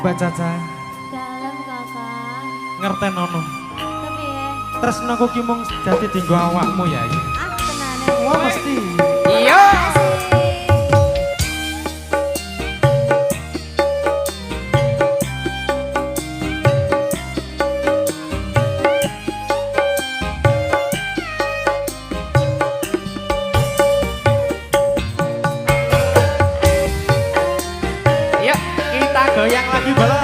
Mbak Caca. Dalam kakak. Ngertenono. Kepiye? Tresnaku ki mung dadi dienggo awakmu ya. Ah tenane. Wah mesti. Iya. Yuk, kita goyang lagi boleh.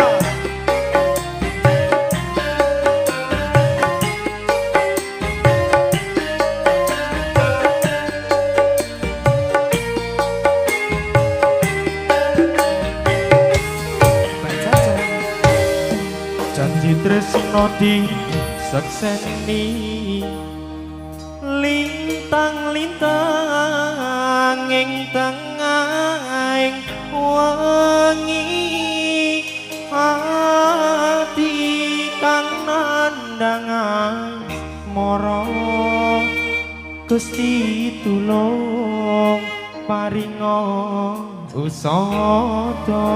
Mbak Caca. Janji tresno di sekseni lintang-lintang ing tengahing wengi ati kang nandang mara Gusti tulung paringa usada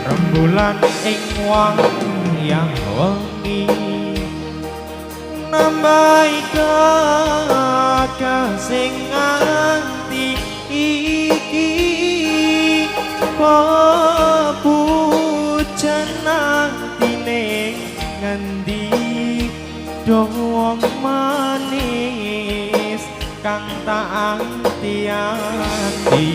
rembulan ing wayah wengi nambahi kakasing nganti iki pepujan atine ngendi dong manis kang tak anti-anti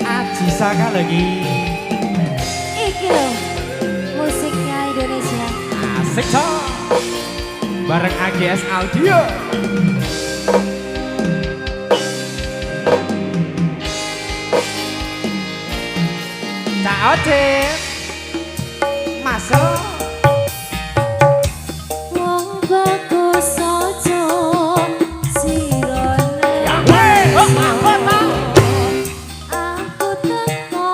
Aji Saka lagi Iki lho. Musiknya Indonesia. asik cok bareng AGS Audio Cak Odin masuk Wong bagus aja sirone. Aku teko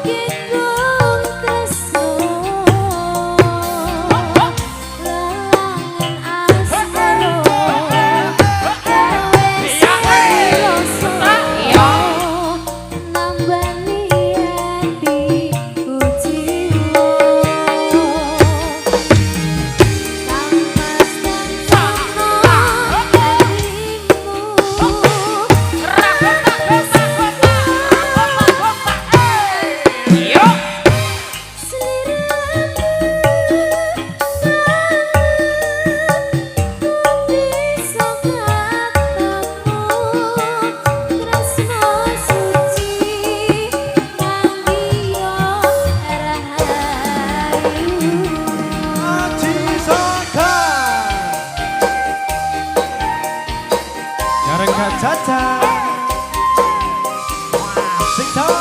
kidung tresno. Langen asmara. Gawe rasa nambani ati ujiwa. Aji Saka bareng Kak Caca asik cok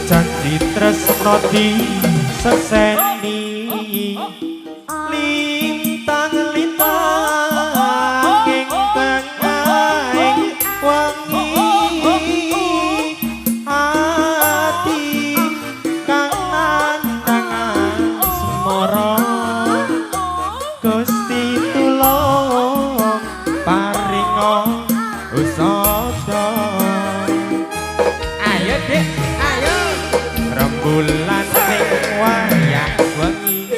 janji tresno di seseni lintang-lintang ing tengahing wengi ati kang nandang semara Gusti tulung paringa usada ayo Dik ayo rembulan ning wayah wengi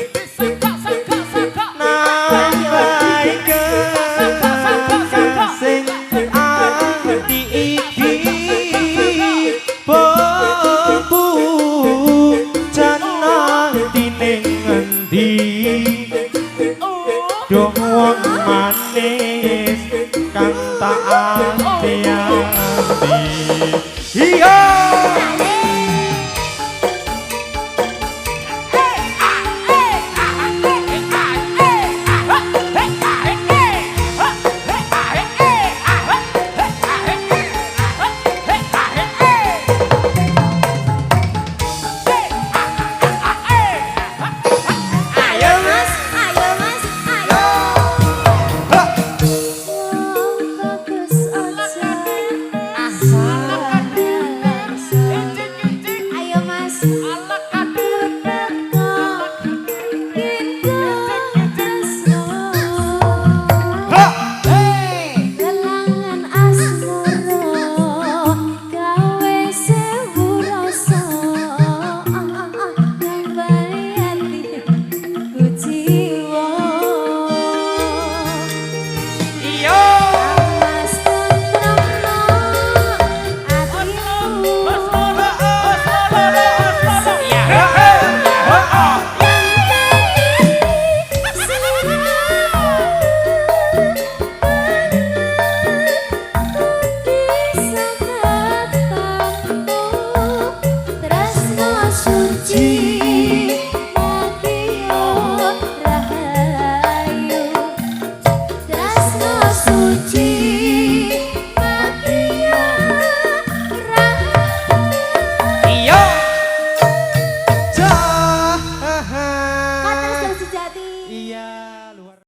suci